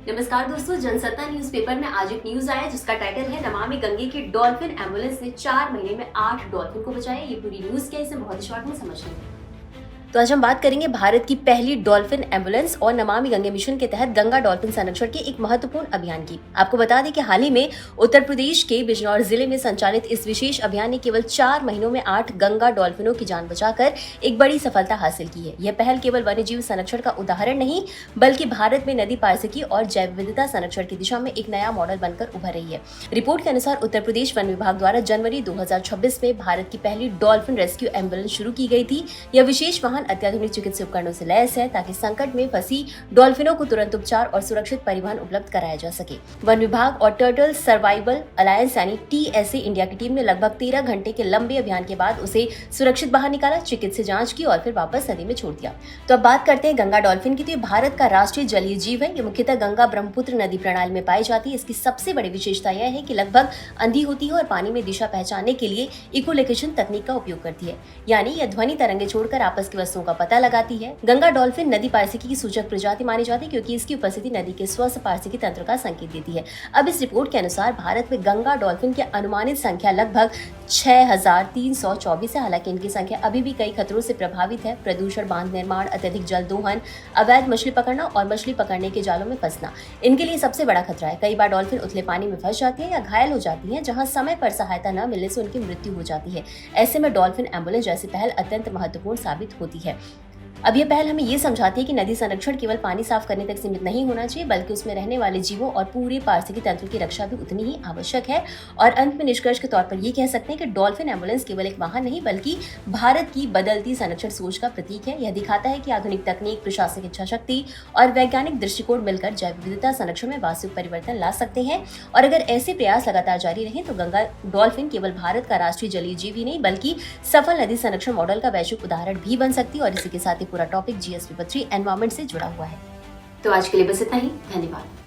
नमस्कार दोस्तों, जनसत्ता न्यूज़पेपर में आज एक न्यूज आया जिसका टाइटल है नमामि गंगे की डॉल्फिन एम्बुलेंस ने 4 महीने में 8 डॉल्फिन को बचाया। ये पूरी न्यूज क्या है, इसे बहुत ही शॉर्ट में समझ लेंगे। तो आज हम बात करेंगे भारत की पहली डॉल्फिन एम्बुलेंस और नमामि गंगे मिशन के तहत गंगा डॉल्फिन संरक्षण के एक महत्वपूर्ण अभियान की। आपको बता दें कि हाल ही में उत्तर प्रदेश के बिजनौर जिले में संचालित इस विशेष अभियान ने केवल 4 महीनों में 8 गंगा डॉल्फिनों की जान बचाकर एक बड़ी सफलता हासिल की है। यह पहल केवल वन्यजीव संरक्षण का उदाहरण नहीं बल्कि भारत में नदी पारिस्थितिकी और जैव विविधता संरक्षण की दिशा में एक नया मॉडल बनकर उभर रही है। रिपोर्ट के अनुसार उत्तर प्रदेश वन विभाग द्वारा जनवरी 2026 में भारत की पहली डॉल्फिन रेस्क्यू एम्बुलेंस शुरू की गई थी। यह विशेष वाहन अत्याधुनिक चिकित्सा उपकरणों से लैस है ताकि संकट में फंसी डॉल्फिनों को तुरंत उपचार और सुरक्षित परिवहन उपलब्ध कराया जा सके। वन विभाग और टर्टल सर्वाइवल अलायंस यानी TSA इंडिया की टीम ने लगभग 13 घंटे के लंबे अभियान के बाद उसे सुरक्षित बाहर निकाला, चिकित्सा जांच की और फिर वापस नदी में छोड़ दिया। तो अब बात करते हैं गंगा डॉल्फिन की। तो ये भारत का राष्ट्रीय जलीय जीव है। ये मुख्यतः गंगा ब्रह्मपुत्र नदी प्रणाली में पाई जाती है। इसकी सबसे बड़ी विशेषता यह है कि लगभग अंधी होती है और पानी में दिशा पहचानने के लिए इकोलोकेशन तकनीक का उपयोग करती है, यानी यह ध्वनि तरंगे छोड़कर आपस की वस्तुओं का पता लगाती है। गंगा डॉल्फिन नदी पारिस्थितिकी की सूचक प्रजाति मानी जाती है क्योंकि इसकी उपस्थिति नदी के स्वस्थ पारिस्थितिकी तंत्र का संकेत देती है। अब इस रिपोर्ट के अनुसार भारत में गंगा डॉल्फिन की अनुमानित संख्या लगभग 6324 है। हालांकि इनकी संख्या अभी भी कई खतरों से प्रभावित है। प्रदूषण, बांध निर्माण, अत्यधिक जल दोहन, अवैध मछली पकड़ना और मछली पकड़ने के जालों में फंसना इनके लिए सबसे बड़ा खतरा है। कई बार डॉल्फिन उथले पानी में फंस जाती है या घायल हो जाती है, जहां समय पर सहायता न मिलने से उनकी मृत्यु हो जाती है। ऐसे में डॉल्फिन एम्बुलेंस जैसी पहल अत्यंत महत्वपूर्ण साबित होती है। अब यह पहल हमें ये समझाती है कि नदी संरक्षण केवल पानी साफ करने तक सीमित नहीं होना चाहिए बल्कि उसमें रहने वाले जीवों और पूरे पारिस्थितिकी तंत्र की रक्षा भी उतनी ही आवश्यक है। और अंत में निष्कर्ष के तौर पर ये कह सकते हैं कि डॉल्फिन एम्बुलेंस केवल एक वाहन नहीं बल्कि भारत की बदलती संरक्षण सोच का प्रतीक है। यह दिखाता है कि आधुनिक तकनीक, प्रशासनिक इच्छा शक्ति और वैज्ञानिक दृष्टिकोण मिलकर जैव विविधता संरक्षण में वास्तविक परिवर्तन ला सकते हैं। और अगर ऐसे प्रयास लगातार जारी रहे तो गंगा डॉल्फिन केवल भारत का राष्ट्रीय जलीय जीव ही नहीं बल्कि सफल नदी संरक्षण मॉडल का वैश्विक उदाहरण भी बन सकती है। और इसी के साथ ही पूरा टॉपिक GS पेपर 3 एनवायरमेंट से जुड़ा हुआ है। तो आज के लिए बस इतना ही। धन्यवाद।